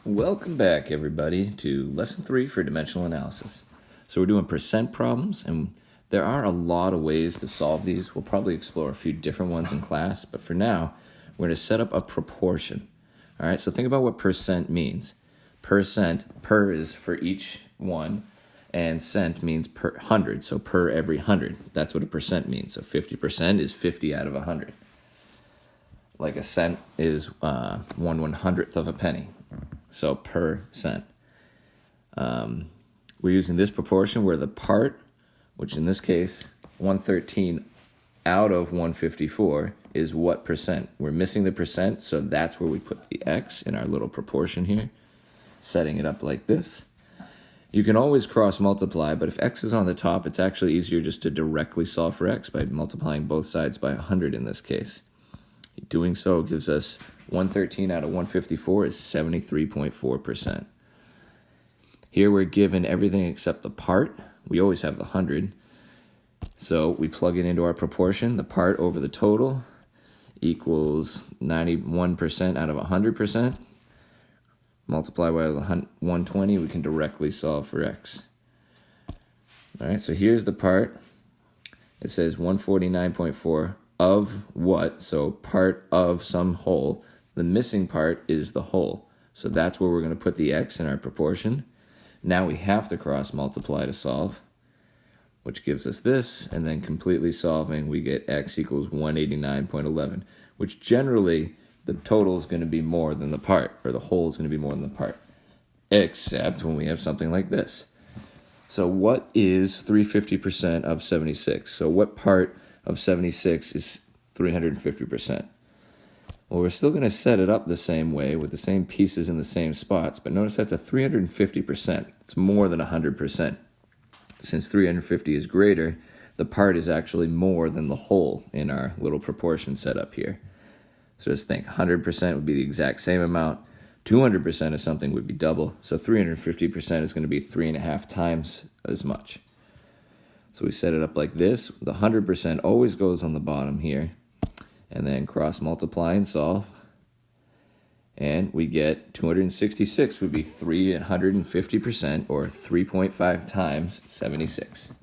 Welcome back, everybody, to Lesson 3 for Dimensional Analysis. So we're doing percent problems, and there are a lot of ways to solve these. We'll probably explore a few different ones in class, but for now, we're going to set up a proportion. All right, so think about what percent means. Percent, per is for each one, and cent means per 100, so per every 100. That's what a percent means. So 50% is 50 out of 100. Like a cent is 1/100th of a penny. So per cent. We're using this proportion where the part, which in this case, 113 out of 154 is what percent? We're missing the percent, so that's where we put the x in our little proportion here, setting it up like this. You can always cross multiply, but if x is on the top, it's actually easier just to directly solve for x by multiplying both sides by 100 in this case. Doing so gives us 113 out of 154 is 73.4%. Here we're given everything except the part. We always have the 100. So we plug it into our proportion. The part over the total equals 91% out of 100%. Multiply by 120, we can directly solve for x. All right, so here's the part. It says 149.4 of what? So part of some whole. The missing part is the whole. So that's where we're going to put the x in our proportion. Now we have to cross multiply to solve, which gives us this, and then completely solving, we get x equals 189.11, which generally the total is going to be more than the part, or the whole is going to be more than the part, except when we have something like this. So what is 350% of 76? So what part of 76 is 350%? Well, we're still going to set it up the same way with the same pieces in the same spots, but notice that's a 350%. It's more than 100%. Since 350 is greater, the part is actually more than the whole in our little proportion setup here. So just think, 100% would be the exact same amount. 200% of something would be double. So 350% is going to be 3.5 times as much. So we set it up like this. The 100% always goes on the bottom here. And then cross multiply and solve. And we get 266 would be 350%, or 3.5 times 76.